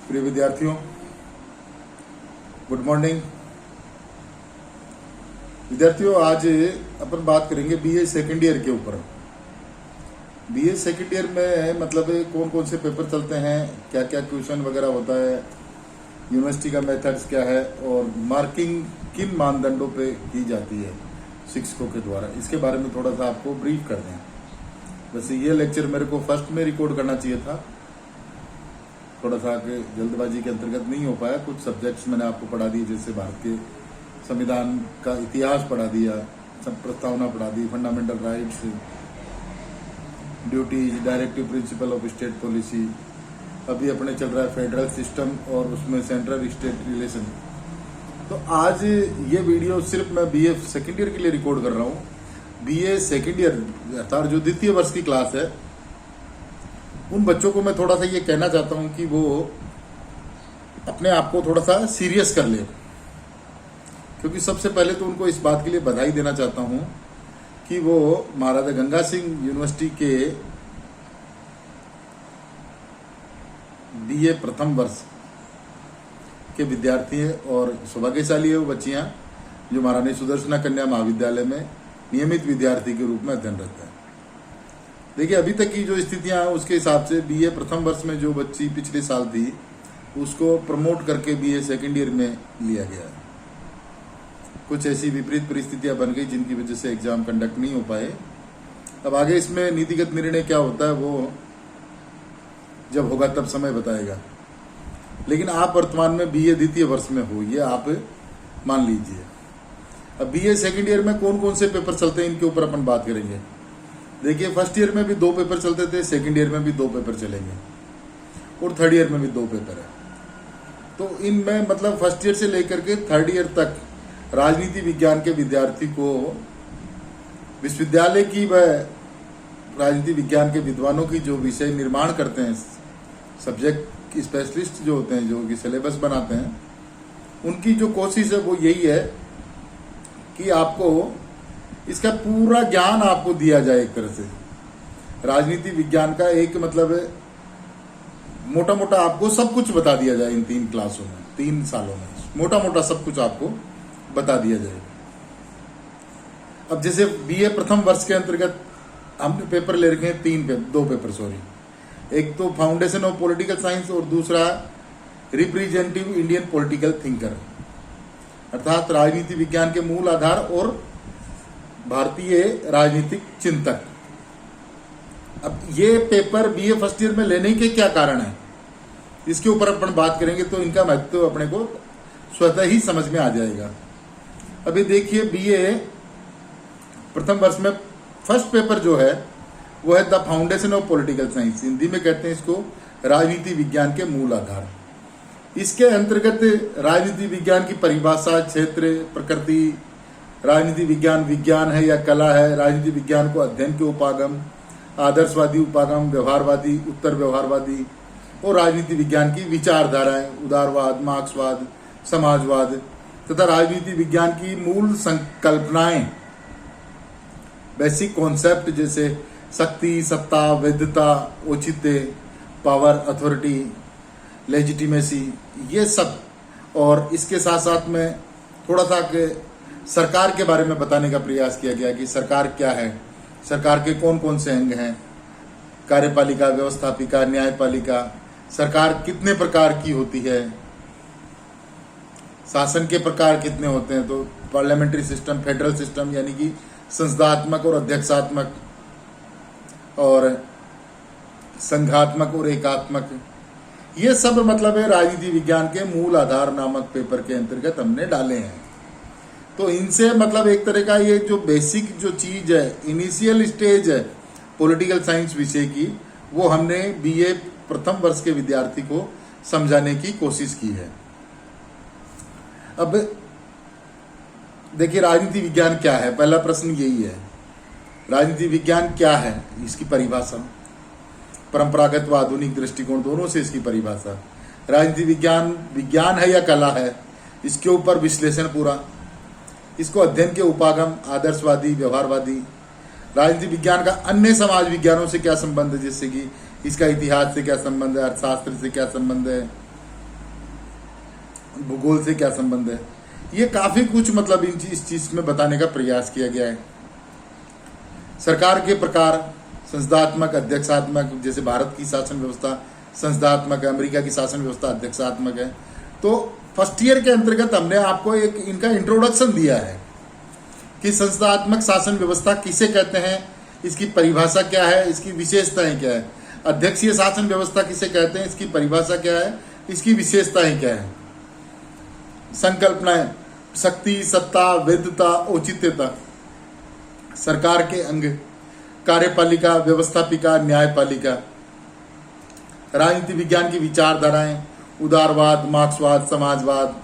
प्रिय विद्यार्थियों, good morning. विद्यार्थियों, आज अपन बात करेंगे बीए सेकेंड ईयर के ऊपर। बीए सेकेंड ईयर में मतलब कौन कौन से पेपर चलते हैं, क्या क्या क्वेश्चन वगैरह होता है, यूनिवर्सिटी का मेथड्स क्या है और मार्किंग किन मानदंडों पे की जाती है शिक्षकों के द्वारा, इसके बारे में थोड़ा सा आपको ब्रीफ कर दें। वैसे ये लेक्चर मेरे को फर्स्ट में रिकॉर्ड करना चाहिए था, थोड़ा सा आगे जल्दबाजी के अंतर्गत नहीं हो पाया। कुछ सब्जेक्ट्स मैंने आपको पढ़ा दिए, जैसे भारत के संविधान का इतिहास पढ़ा दिया, सब प्रस्तावना पढ़ा दी, fundamental rights, duties, directive principle of state policy. अभी अपने चल रहा है फेडरल सिस्टम और उसमें सेंट्रल स्टेट रिलेशन। तो आज ये वीडियो सिर्फ मैं बीए सेकेंड ईयर के लिए रिकॉर्ड कर रहा हूँ। बीए सेकेंड ईयर अर्थात जो द्वितीय वर्ष की क्लास है, उन बच्चों को मैं थोड़ा सा ये कहना चाहता हूं कि वो अपने आप को थोड़ा सा सीरियस कर ले, क्योंकि सबसे पहले तो उनको इस बात के लिए बधाई देना चाहता हूं कि वो महाराजा गंगा सिंह यूनिवर्सिटी के बीए प्रथम वर्ष के विद्यार्थी हैं और सौभाग्यशाली है वो बच्चियां जो महारानी सुदर्शना कन्या महाविद्यालय में नियमित विद्यार्थी के रूप में अध्ययनरत है। देखिए, अभी तक की जो स्थितियां हैं उसके हिसाब से बीए प्रथम वर्ष में जो बच्ची पिछले साल थी उसको प्रमोट करके बीए सेकेंड ईयर में लिया गया। कुछ ऐसी विपरीत परिस्थितियां बन गई जिनकी वजह से एग्जाम कंडक्ट नहीं हो पाए। अब आगे इसमें नीतिगत निर्णय क्या होता है वो जब होगा तब समय बताएगा, लेकिन आप वर्तमान में बीए द्वितीय वर्ष में हो, ये आप मान लीजिए। अब बीए सेकेंड ईयर में कौन कौन से पेपर चलते हैं इनके ऊपर अपन बात करेंगे। देखिए, फर्स्ट ईयर में भी 2 पेपर चलते थे, सेकंड ईयर में भी 2 पेपर चलेंगे और थर्ड ईयर में भी 2 पेपर है। तो इनमें मतलब फर्स्ट ईयर से लेकर के थर्ड ईयर तक राजनीति विज्ञान के विद्यार्थी को विश्वविद्यालय की व राजनीति विज्ञान के विद्वानों की जो विषय निर्माण करते हैं, सब्जेक्ट स्पेशलिस्ट जो होते हैं, जो कि सिलेबस बनाते हैं, उनकी जो कोशिश है वो यही है कि आपको इसका पूरा ज्ञान आपको दिया जाए। एक तरह से राजनीति विज्ञान का एक मतलब मोटा मोटा आपको सब कुछ बता दिया जाए इन 3 क्लासों में, 3 सालों में मोटा मोटा सब कुछ आपको बता दिया जाए। अब जैसे बीए प्रथम वर्ष के अंतर्गत हमने पेपर ले रखे हैं 2 पेपर। एक तो फाउंडेशन ऑफ पॉलिटिकल साइंस और दूसरा रिप्रेजेंटेटिव इंडियन पॉलिटिकल थिंकर, अर्थात राजनीति विज्ञान के मूल आधार और भारतीय राजनीतिक चिंतक। अब ये पेपर बीए फर्स्ट ईयर में लेने के क्या कारण है, इसके ऊपर अपन बात करेंगे तो इनका महत्व अपने को स्वतः ही समझ में आ जाएगा। अभी देखिए, बीए प्रथम वर्ष में फर्स्ट पेपर जो है वो है the foundation of political science, Hindi में कहते हैं इसको राजनीति विज्ञान के मूल आधार। इसके अंतर्गत राजनीति विज्ञान की परिभाषा, क्षेत्र, प्रकृति, राजनीति विज्ञान है या कला है, राजनीति विज्ञान को अध्ययन के उपागम, आदर्शवादी उपागम, व्यवहारवादी, उत्तर व्यवहारवादी और राजनीति विज्ञान की विचारधाराएं, उदारवाद, मार्क्सवाद, समाजवाद तथा राजनीति विज्ञान की मूल संकल्पनाएं, बेसिक कॉन्सेप्ट जैसे शक्ति, सत्ता, वैधता, औचित्य, पावर, अथॉरिटी, लेजिटिमेसी, ये सब। और इसके साथ साथ में थोड़ा सा सरकार के बारे में बताने का प्रयास किया गया कि सरकार क्या है, सरकार के कौन कौन से अंग हैं, कार्यपालिका, व्यवस्थापिका, न्यायपालिका, सरकार कितने प्रकार की होती है, शासन के प्रकार कितने होते हैं, तो पार्लियामेंट्री सिस्टम, फेडरल सिस्टम यानी कि संसदात्मक और अध्यक्षात्मक, और संघात्मक और एकात्मक, ये सब मतलब है राजनीति विज्ञान के मूल आधार नामक पेपर के अंतर्गत हमने डाले हैं। तो इनसे मतलब एक तरह का ये जो बेसिक जो चीज है, इनिशियल स्टेज है पॉलिटिकल साइंस विषय की, वो हमने बीए प्रथम वर्ष के विद्यार्थी को समझाने की कोशिश की है। अब देखिए, राजनीति विज्ञान क्या है, पहला प्रश्न यही है। राजनीति विज्ञान क्या है, इसकी परिभाषा, परंपरागत व आधुनिक दृष्टिकोण दोनों से इसकी परिभाषा। राजनीति विज्ञान है या कला है, इसके ऊपर विश्लेषण पूरा, इसको अध्ययन के उपागम, आदर्शवादी, व्यवहारवादी, राजनीति विज्ञान का अन्य समाज विज्ञानों से क्या संबंध है, जैसे कि इसका इतिहास से क्या संबंध है, अर्थशास्त्र से क्या संबंध है, भूगोल से क्या संबंध है, ये काफी कुछ मतलब इस चीज में बताने का प्रयास किया गया है। सरकार के प्रकार संसदात्मक, अध्यक्षात्मक, जैसे भारत की शासन व्यवस्था संसदात्मक है, अमेरिका की शासन व्यवस्था अध्यक्षात्मक है। तो फर्स्ट ईयर के अंतर्गत हमने आपको एक इनका इंट्रोडक्शन दिया है कि संसदात्मक शासन व्यवस्था किसे कहते हैं, इसकी परिभाषा क्या है, इसकी विशेषताएं क्या है। अध्यक्षीय शासन व्यवस्था किसे कहते हैं, इसकी परिभाषा क्या है, इसकी विशेषताएं क्या है। संकल्पनाएं, शक्ति, सत्ता, वैधता, औचित्यता, सरकार के अंग, कार्यपालिका, व्यवस्थापिका, न्यायपालिका, राजनीति विज्ञान की विचारधाराएं, उदारवाद, मार्क्सवाद, समाजवाद,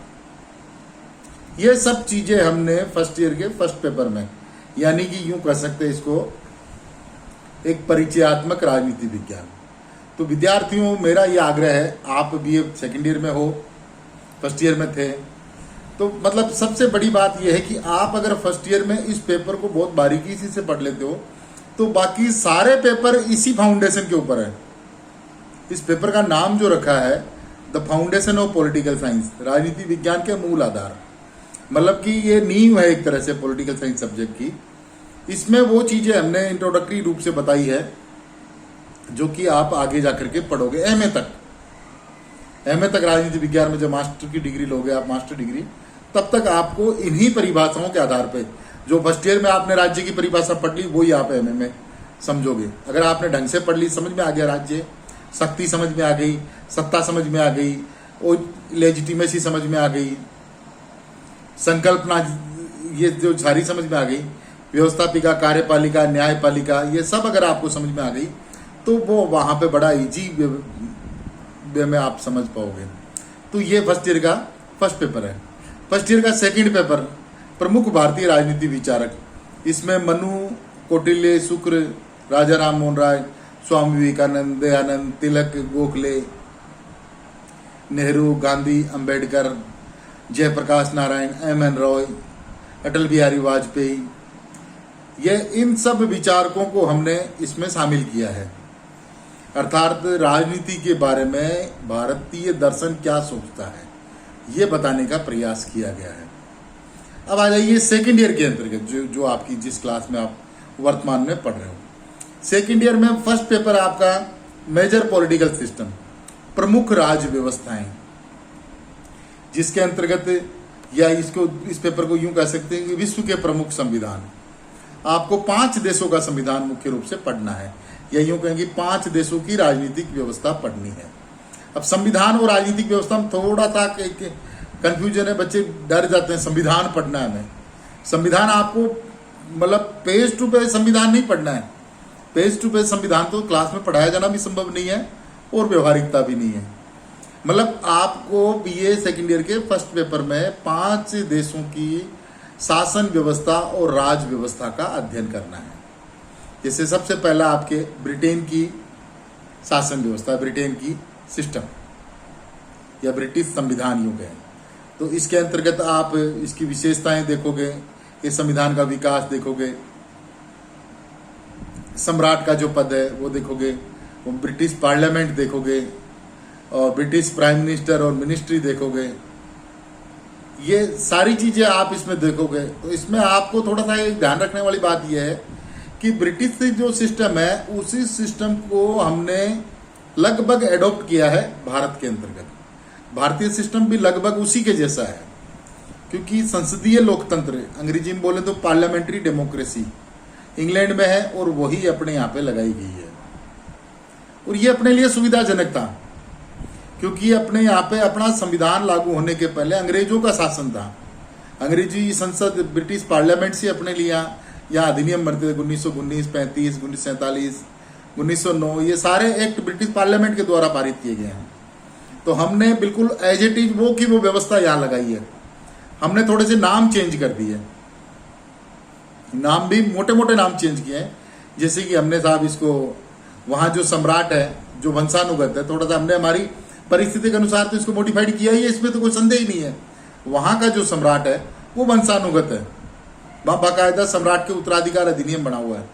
ये सब चीजें हमने फर्स्ट ईयर के फर्स्ट पेपर में, यानी कि यूं कह सकते हैं इसको एक परिचयात्मक राजनीति विज्ञान। तो विद्यार्थियों, मेरा ये आग्रह है, आप भी सेकेंड ईयर में हो, फर्स्ट ईयर में थे, तो मतलब सबसे बड़ी बात यह है कि आप अगर फर्स्ट ईयर में इस पेपर को बहुत बारीकी से पढ़ लेते हो तो बाकी सारे पेपर इसी फाउंडेशन के ऊपर है। इस पेपर का नाम जो रखा है the foundation of political science, राजनीति विज्ञान के मूल आधार, मतलब कि ये नींव है एक तरह से पॉलिटिकल साइंस सब्जेक्ट की। इसमें वो चीजें हमने इंट्रोडक्टरी रूप से बताई है जो कि आप आगे जाकर के पढ़ोगे एमए तक राजनीति विज्ञान में जब मास्टर की डिग्री लोगे आप, मास्टर डिग्री, तब तक आपको इन्हीं परिभाषाओं के आधार पे, जो फर्स्ट ईयर में आपने राज्य की परिभाषा पढ़ ली वही आप एमए में समझोगे। अगर आपने ढंग से पढ़ ली, समझ में आ गया, राज्य शक्ति समझ में आ गई, सत्ता समझ में आ गई, और लेजिटिमेसी समझ में आ गई, संकल्पना, ये जो सारी समझ में आ गई, व्यवस्थापिका, कार्यपालिका, न्यायपालिका, ये सब अगर आपको समझ में आ गई तो वो वहां पे बड़ा इजी वे में आप समझ पाओगे। तो ये फर्स्ट ईयर का फर्स्ट पेपर है। फर्स्ट ईयर का सेकंड पेपर, प्रमुख भारतीय राजनीति विचारक, इसमें मनु, कौटिल्य, शुक्र, राजा राम मोहन राय, स्वामी विवेकानंद, दयानंद, तिलक, गोखले, नेहरू, गांधी, अंबेडकर, जयप्रकाश नारायण, एम.एन. रॉय, अटल बिहारी वाजपेयी, ये इन सब विचारकों को हमने इसमें शामिल किया है। अर्थात राजनीति के बारे में भारतीय दर्शन क्या सोचता है, ये बताने का प्रयास किया गया है। अब आ जाइए सेकेंड ईयर के अंतर्गत, जो आपकी जिस क्लास में आप वर्तमान में पढ़ रहे हो। सेकेंड ईयर में फर्स्ट पेपर आपका मेजर पॉलिटिकल सिस्टम, प्रमुख राज्य व्यवस्थाएं, जिसके अंतर्गत, या इस पेपर को यूं कह सकते हैं कि विश्व के प्रमुख संविधान। आपको 5 देशों का संविधान मुख्य रूप से पढ़ना है, या यूं कहेंगे 5 देशों की राजनीतिक व्यवस्था पढ़नी है। अब संविधान और राजनीतिक व्यवस्था में थोड़ा सा कंफ्यूजन है, बच्चे डर जाते हैं संविधान पढ़ना है हमें। संविधान आपको मतलब पेज टू पेज संविधान नहीं पढ़ना है। पेज टू पेज संविधान तो क्लास में पढ़ाया जाना भी संभव नहीं है और व्यवहारिकता भी नहीं है। मतलब आपको बीए सेकेंड ईयर के फर्स्ट पेपर में 5 देशों की शासन व्यवस्था और राज व्यवस्था का अध्ययन करना है। जैसे सबसे पहला आपके ब्रिटेन की शासन व्यवस्था, ब्रिटेन की सिस्टम या ब्रिटिश संविधान यूं कहें, तो इसके अंतर्गत आप इसकी विशेषताएं देखोगे, इस संविधान का विकास देखोगे, सम्राट का जो पद है वो देखोगे, वो ब्रिटिश पार्लियामेंट देखोगे, और ब्रिटिश प्राइम मिनिस्टर और मिनिस्ट्री देखोगे। ये सारी चीजें आप इसमें देखोगे। तो इसमें आपको थोड़ा सा एक ध्यान रखने वाली बात यह है कि ब्रिटिश जो सिस्टम है उसी सिस्टम को हमने लगभग एडॉप्ट किया है भारत के अंतर्गत। भारतीय सिस्टम भी लगभग उसी के जैसा है, क्योंकि संसदीय लोकतंत्र, अंग्रेजी में बोले तो पार्लियामेंट्री डेमोक्रेसी, इंग्लैंड में है और वही अपने यहाँ पे लगाई गई है। और ये अपने लिए सुविधाजनक था, क्योंकि अपने यहाँ पे अपना संविधान लागू होने के पहले अंग्रेजों का शासन था। अंग्रेजी संसद, ब्रिटिश पार्लियामेंट से अपने लिए यहाँ अधिनियम बनते थे 1919, 35, 1947, 1909, ये सारे एक्ट ब्रिटिश पार्लियामेंट के द्वारा पारित किए गए हैं। तो हमने बिल्कुल एज इट इज वो की वो व्यवस्था यहाँ लगाई है। हमने थोड़े से नाम चेंज कर दिए, नाम भी मोटे मोटे नाम चेंज किए हैं। जैसे कि हमने साहब इसको, वहाँ जो सम्राट है, जो वंशानुगत है, थोड़ा सा हमने हमारी परिस्थिति के अनुसार तो इसको मॉडिफाइड किया ही है, इसमें तो कोई संदेह ही नहीं है। वहां का जो सम्राट है वो वंशानुगत है, वहां बाकायदा सम्राट के उत्तराधिकार अधिनियम बना हुआ है।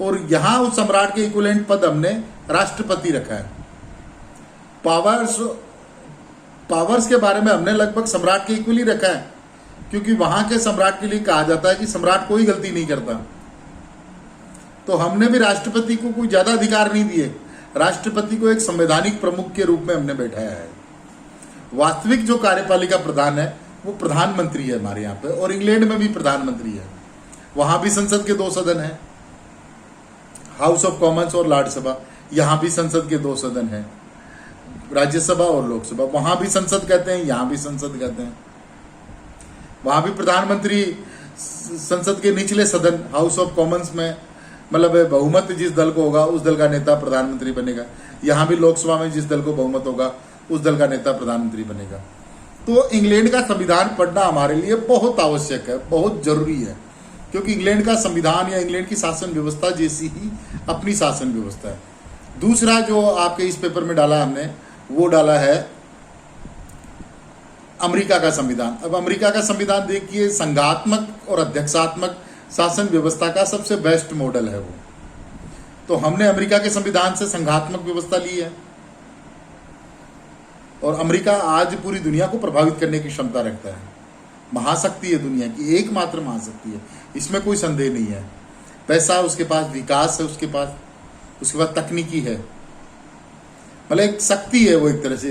और यहाँ उस सम्राट के इक्विवेलेंट पद हमने राष्ट्रपति रखा है। पावर्स पावर्स के बारे में हमने लगभग सम्राट के इक्वली रखा है, क्योंकि वहां के सम्राट के लिए कहा जाता है कि सम्राट कोई गलती नहीं करता। तो हमने भी राष्ट्रपति को कोई ज्यादा अधिकार नहीं दिए, राष्ट्रपति को एक संवैधानिक प्रमुख के रूप में हमने बैठाया है। वास्तविक जो कार्यपालिका प्रधान है वो प्रधानमंत्री है हमारे यहाँ पे, और इंग्लैंड में भी प्रधानमंत्री है। वहां भी संसद के 2 सदन है, हाउस ऑफ कॉमन्स और राज्यसभा। यहाँ भी संसद के 2 सदन है, राज्यसभा और लोकसभा। वहां भी संसद कहते हैं, यहाँ भी संसद कहते हैं। वहां भी प्रधानमंत्री संसद के निचले सदन हाउस ऑफ कॉमन्स में, मतलब बहुमत जिस दल को होगा उस दल का नेता प्रधानमंत्री बनेगा। यहाँ भी लोकसभा में जिस दल को बहुमत होगा उस दल का नेता प्रधानमंत्री बनेगा। तो इंग्लैंड का संविधान पढ़ना हमारे लिए बहुत आवश्यक है, बहुत जरूरी है, क्योंकि इंग्लैंड का संविधान या इंग्लैंड की शासन व्यवस्था जैसी ही अपनी शासन व्यवस्था है। दूसरा जो आपके इस पेपर में डाला हमने, वो डाला है अमेरिका का संविधान। अब अमेरिका का संविधान देखिए, संघात्मक और अध्यक्षात्मक शासन व्यवस्था का सबसे बेस्ट मॉडल है वो। तो हमने अमेरिका के संविधान से संघात्मक व्यवस्था ली है, और अमेरिका आज पूरी दुनिया को प्रभावित करने की क्षमता रखता है। महाशक्ति है, दुनिया की एकमात्र महाशक्ति है, इसमें कोई संदेह नहीं है। पैसा उसके पास, विकास है उसके पास, उसके बाद तकनीकी है, मतलब एक शक्ति है वो, एक तरह से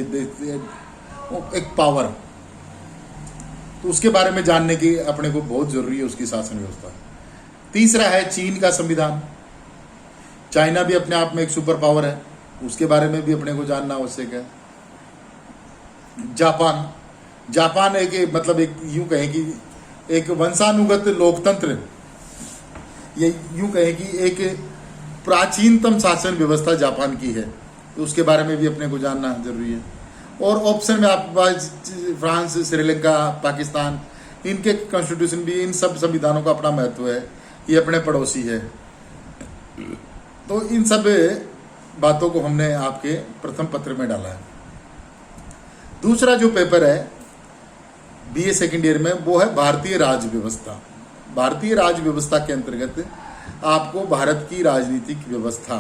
एक पावर। तो उसके बारे में जानने की अपने को बहुत जरूरी है, उसकी शासन व्यवस्था। तीसरा है चीन का संविधान। चाइना भी अपने आप में एक सुपर पावर है, उसके बारे में भी अपने को जानना आवश्यक है। जापान एक, मतलब एक यूं कहें कि एक वंशानुगत लोकतंत्र, ये यूं कहें कि एक प्राचीनतम शासन व्यवस्था जापान की है, तो उसके बारे में भी अपने को जानना जरूरी है। और ऑप्शन में आपके पास फ्रांस, श्रीलंका, पाकिस्तान, इनके कॉन्स्टिट्यूशन भी, इन सब संविधानों का अपना महत्व है, ये अपने पड़ोसी है। तो इन सब बातों को हमने आपके प्रथम पत्र में डाला है। दूसरा जो पेपर है बीए सेकेंड ईयर में, वो है भारतीय राज्य व्यवस्था। भारतीय राज्य व्यवस्था के अंतर्गत आपको भारत की राजनीतिक व्यवस्था,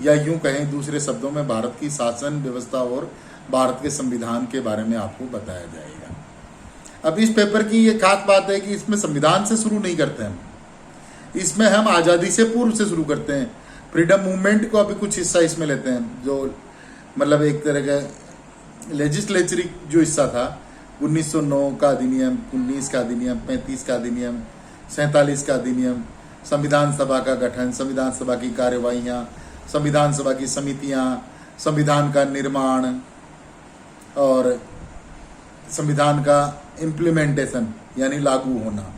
या यूं कहें दूसरे शब्दों में भारत की शासन व्यवस्था और भारत के संविधान के बारे में आपको बताया जाएगा। अब इस पेपर की ये खास बात है कि इसमें संविधान से शुरू नहीं करते हम, इसमें हम आज़ादी से पूर्व से शुरू करते हैं। फ्रीडम मूवमेंट को अभी कुछ हिस्सा इसमें लेते हैं, जो मतलब एक तरह का लेजिस्लेचरिक जो हिस्सा था, 1909 का अधिनियम, 19 का अधिनियम, 35 का अधिनियम, 47 का अधिनियम, संविधान सभा का गठन, संविधान सभा की कार्यवाहियाँ, संविधान सभा की समितियाँ, संविधान का निर्माण और संविधान का इम्प्लीमेंटेशन यानी लागू होना,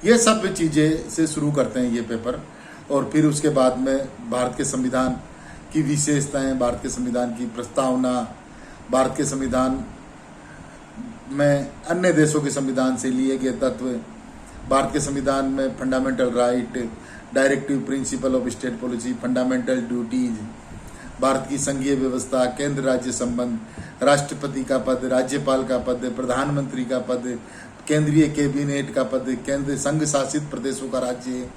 ये सब चीज़ें से शुरू करते हैं ये पेपर। और फिर उसके बाद में भारत के संविधान की विशेषताएं, भारत के संविधान की प्रस्तावना, भारत के संविधान में अन्य देशों के संविधान से लिए गए तत्व, भारत के संविधान में fundamental right, directive principle of state policy, fundamental duties, Bharat की संघीय व्यवस्था, केंद्र राज्य संबंध, राष्ट्रपति का पद, राज्यपाल का पद, प्रधानमंत्री का पद, केंद्रीय कैबिनेट का पद, केंद्र संघ शासित प्रदेशों का राज्य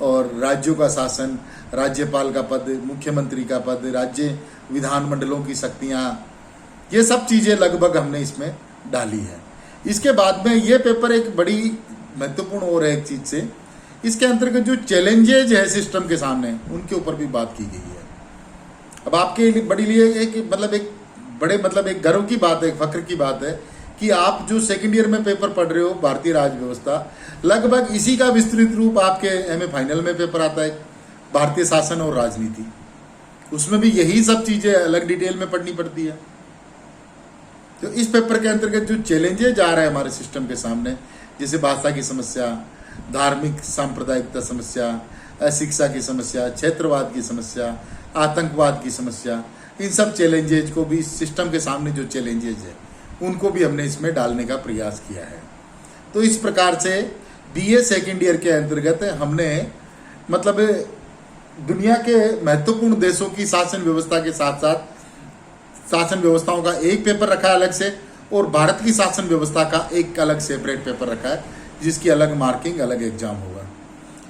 और राज्यों का शासन, राज्यपाल का पद, मुख्यमंत्री का पद, राज्य विधानमंडलों की शक्तियाँ, ये सब चीज़ें लगभग हमने इसमें डाली है। इसके बाद में ये पेपर एक बड़ी महत्वपूर्ण और एक चीज़ से, इसके अंतर्गत जो चैलेंजेज है सिस्टम के सामने, उनके ऊपर भी बात की गई है। अब आपके लिए बड़ी लिए एक गर्व की बात है, एक फख्र की बात है कि आप जो सेकंड ईयर में पेपर पढ़ रहे हो भारतीय राज्य व्यवस्था, लगभग इसी का विस्तृत रूप आपके एमए फाइनल में पेपर आता है, भारतीय शासन और राजनीति। उसमें भी यही सब चीज़ें अलग डिटेल में पढ़नी पड़ती है। तो इस पेपर के अंतर्गत जो चैलेंजेज आ रहे हैं हमारे सिस्टम के सामने, जैसे भाषा की समस्या, धार्मिक सांप्रदायिकता समस्या, अशिक्षा की समस्या, क्षेत्रवाद की समस्या, आतंकवाद की समस्या, इन सब चैलेंजेज को भी, सिस्टम के सामने जो चैलेंजेज है उनको भी हमने इसमें डालने का प्रयास किया है। तो इस प्रकार से बीए सेकेंड ईयर के अंतर्गत हमने मतलब दुनिया के महत्वपूर्ण देशों की शासन व्यवस्था के साथ साथ शासन व्यवस्थाओं का एक पेपर रखा है अलग से, और भारत की शासन व्यवस्था का एक अलग सेपरेट पेपर रखा है, जिसकी अलग मार्किंग, अलग एग्जाम होगा।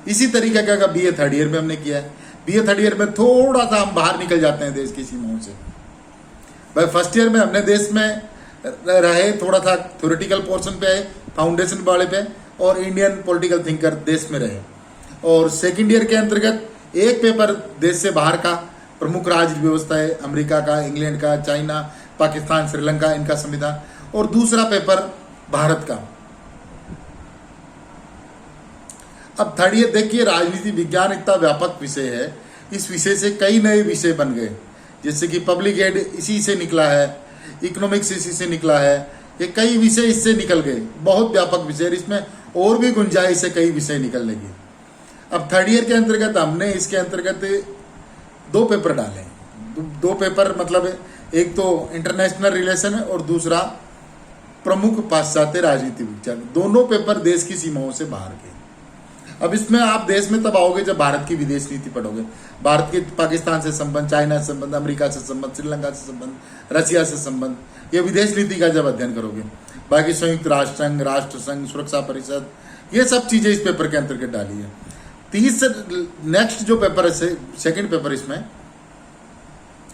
इसी तरीके का बीए थर्ड ईयर में हमने किया है। बीए थर्ड ईयर में थोड़ा सा हम बाहर निकल जाते हैं देश की सीमाओं से। भाई फर्स्ट ईयर में हमने देश में रहे, थोड़ा सा थ्योरेटिकल पोर्शन पे है, फाउंडेशन वाले पे, और इंडियन पॉलिटिकल थिंकर देश में रहे। और सेकेंड ईयर के अंतर्गत एक पेपर देश से बाहर का, प्रमुख राज्य व्यवस्था है, अमेरिका का, इंग्लैंड का, चाइना, पाकिस्तान, श्रीलंका, इनका संविधान, और दूसरा पेपर भारत का। अब थर्ड ईयर देखिए, राजनीति विज्ञान इतना व्यापक विषय है, इस विषय से कई नए विषय बन गए, जैसे कि पब्लिक एड इसी से निकला है, इकोनॉमिक्स इसी से निकला है, ये कई विषय इससे निकल गए, बहुत व्यापक विषय, इसमें और भी गुंजाइश है कई विषय निकलने की। अब थर्ड ईयर के अंतर्गत हमने इसके अंतर्गत 2 पेपर डाले, 2 पेपर मतलब एक तो इंटरनेशनल रिलेशन है और दूसरा प्रमुख पाश्चात्य राजनीति विज्ञान। दोनों पेपर देश की सीमाओं से बाहर के। अब इसमें आप देश में तब आओगे जब भारत की विदेश नीति पढ़ोगे, भारत के पाकिस्तान से संबंध, चाइना से संबंध, अमेरिका से संबंध, श्रीलंका से संबंध, रशिया से संबंध, ये विदेश नीति का जब अध्ययन करोगे। बाकी संयुक्त राष्ट्र संघ, राष्ट्र संघ, सुरक्षा परिषद, ये सब चीजें इस पेपर के अंतर्गत डाली है। नेक्स्ट जो पेपर है, सेकेंड पेपर इसमें,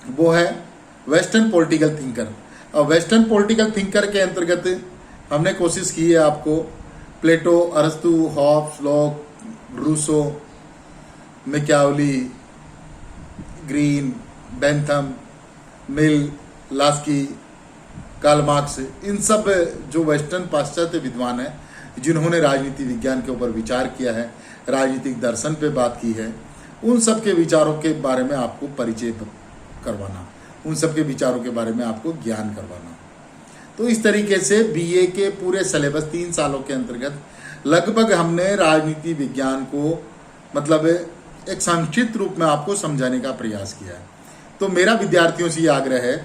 वो है वेस्टर्न पॉलिटिकल थिंकर। और वेस्टर्न पॉलिटिकल थिंकर के अंतर्गत हमने कोशिश की है आपको प्लेटो, अरस्तु, Hobbes, Locke, Rousseau, Machiavelli, Green, Bentham, Mill, Laski, Karl Marx, इन सब जो वेस्टर्न पाश्चात्य विद्वान हैं जिन्होंने राजनीति विज्ञान के ऊपर विचार किया है, राजनीतिक दर्शन पे बात की है, उन सब के विचारों के बारे में आपको परिचय करवाना, उन सब के विचारों के बारे में आपको ज्ञान करवाना। तो इस तरीके से बीए के पूरे सिलेबस 3 सालों के अंतर्गत लगभग हमने राजनीति विज्ञान को मतलब एक संक्षिप्त रूप में आपको समझाने का प्रयास किया है। तो मेरा विद्यार्थियों से ये आग्रह है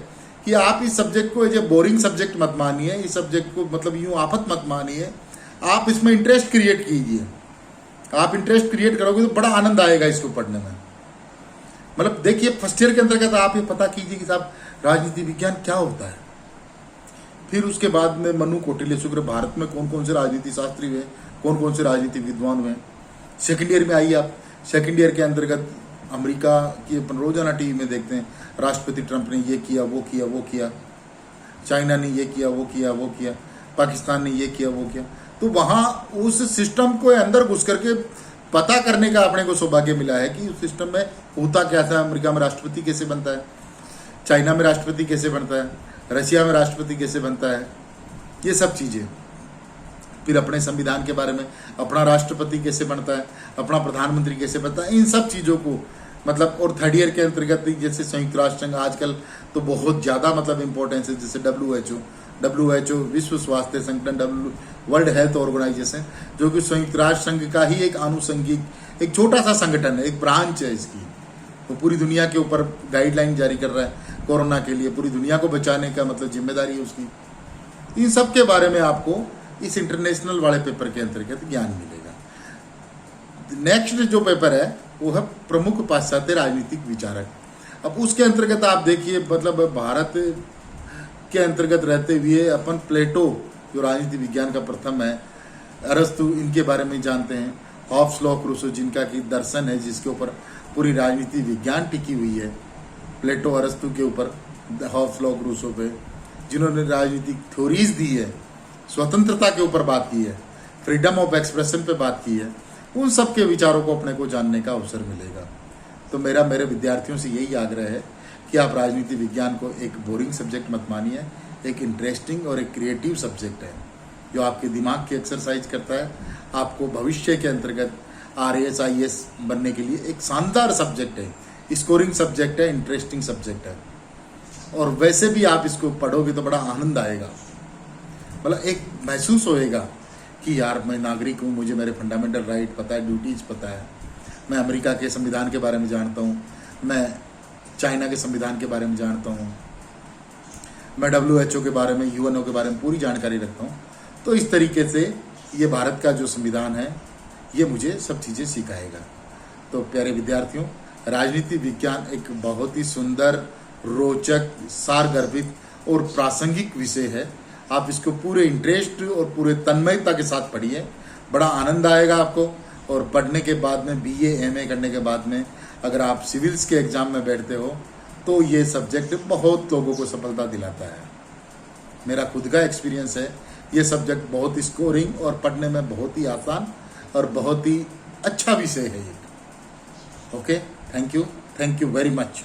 कि आप इस सब्जेक्ट को जो बोरिंग सब्जेक्ट मत मानिए, इस सब्जेक्ट को मतलब यूं आफत मत मानिए, आप इसमें इंटरेस्ट क्रिएट कीजिए। आप इंटरेस्ट क्रिएट करोगे तो बड़ा आनंद आएगा इसको पढ़ने में। मतलब देखिए, फर्स्ट ईयर के अंतर्गत आप ये पता कीजिए कि साहब राजनीति विज्ञान क्या होता है। फिर उसके बाद में मनु, कौटिल्य, शुक्र, भारत में कौन कौन से राजनीति शास्त्री हुए, कौन कौन से राजनीतिक विद्वान हुए। सेकेंड ईयर में आइए आप, सेकेंड ईयर के अंतर्गत अमेरिका की अपन रोजाना टीवी में देखते हैं, राष्ट्रपति ट्रंप ने ये किया, वो किया, वो किया, चाइना ने ये किया, वो किया, वो किया, पाकिस्तान ने ये किया, वो किया। तो वहाँ उस सिस्टम को अंदर घुस करके पता करने का अपने को सौभाग्य मिला है कि उस सिस्टम में होता क्या था, अमेरिका में राष्ट्रपति कैसे बनता है, चाइना में राष्ट्रपति कैसे बनता है, रशिया में राष्ट्रपति कैसे बनता है, ये सब चीज़ें। फिर अपने संविधान के बारे में, अपना राष्ट्रपति कैसे बनता है, अपना प्रधानमंत्री कैसे बनता है, इन सब चीज़ों को मतलब। और थर्ड ईयर के अंतर्गत जैसे संयुक्त राष्ट्र संघ आजकल तो बहुत ज़्यादा मतलब इम्पोर्टेंस है, जैसे WHO विश्व स्वास्थ्य संगठन, वर्ल्ड हेल्थ ऑर्गेनाइजेशन, जो कि संयुक्त राष्ट्र संघ का ही एक आनुषंगिक एक छोटा सा संगठन है, एक ब्रांच है इसकी। वो पूरी दुनिया के ऊपर गाइडलाइन जारी कर रहा है कोरोना के लिए, पूरी दुनिया को बचाने का मतलब जिम्मेदारी है उसकी। इन सब के बारे में आपको इस इंटरनेशनल वाले पेपर के अंतर्गत ज्ञान मिलेगा। नेक्स्ट जो पेपर है वो है प्रमुख पाश्चात्य राजनीतिक विचारक। अब उसके अंतर्गत आप देखिए, मतलब भारत के अंतर्गत रहते हुए अपन प्लेटो जो राजनीति विज्ञान का प्रथम है, अरस्तु, इनके बारे में जानते हैं, हॉब्स, लॉक, रूसो, जिनका की दर्शन है, जिसके ऊपर पूरी राजनीति विज्ञान टिकी हुई है, प्लेटो, अरस्तु के ऊपर, हॉब्स, लॉक, रूसो पे, जिन्होंने राजनीतिक थ्योरीज दी है, स्वतंत्रता के ऊपर बात की है, फ्रीडम ऑफ एक्सप्रेशन पे बात की है, उन सब के विचारों को अपने को जानने का अवसर मिलेगा। तो मेरे विद्यार्थियों से यही आग्रह है कि आप राजनीति विज्ञान को एक बोरिंग सब्जेक्ट मत मानिए, एक इंटरेस्टिंग और एक क्रिएटिव सब्जेक्ट है जो आपके दिमाग की एक्सरसाइज करता है, आपको भविष्य के अंतर्गत RAS IAS बनने के लिए एक शानदार सब्जेक्ट है, स्कोरिंग सब्जेक्ट है, इंटरेस्टिंग सब्जेक्ट है। और वैसे भी आप इसको पढ़ोगे तो बड़ा आनंद आएगा, मतलब एक महसूस होएगा कि यार मैं नागरिक हूँ, मुझे मेरे फंडामेंटल राइट पता है, ड्यूटीज पता है, मैं अमेरिका के संविधान के बारे में जानता हूँ, मैं चाइना के संविधान के बारे में जानता हूँ, मैं WHO के बारे में, UNO के बारे में पूरी जानकारी रखता हूँ। तो इस तरीके से ये भारत का जो संविधान है ये मुझे सब चीज़ें सिखाएगा। तो प्यारे विद्यार्थियों, राजनीति विज्ञान एक बहुत ही सुंदर, रोचक, सारगर्भित और प्रासंगिक विषय है। आप इसको पूरे इंटरेस्ट और पूरे तन्मयता के साथ पढ़िए, बड़ा आनंद आएगा आपको। और पढ़ने के बाद में BA MA करने के बाद में अगर आप सिविल्स के एग्ज़ाम में बैठते हो तो ये सब्जेक्ट बहुत लोगों को सफलता दिलाता है। मेरा खुद का एक्सपीरियंस है। ये सब्जेक्ट बहुत ही स्कोरिंग और पढ़ने में बहुत ही आसान और बहुत ही अच्छा विषय है ये। Okay, thank you very much.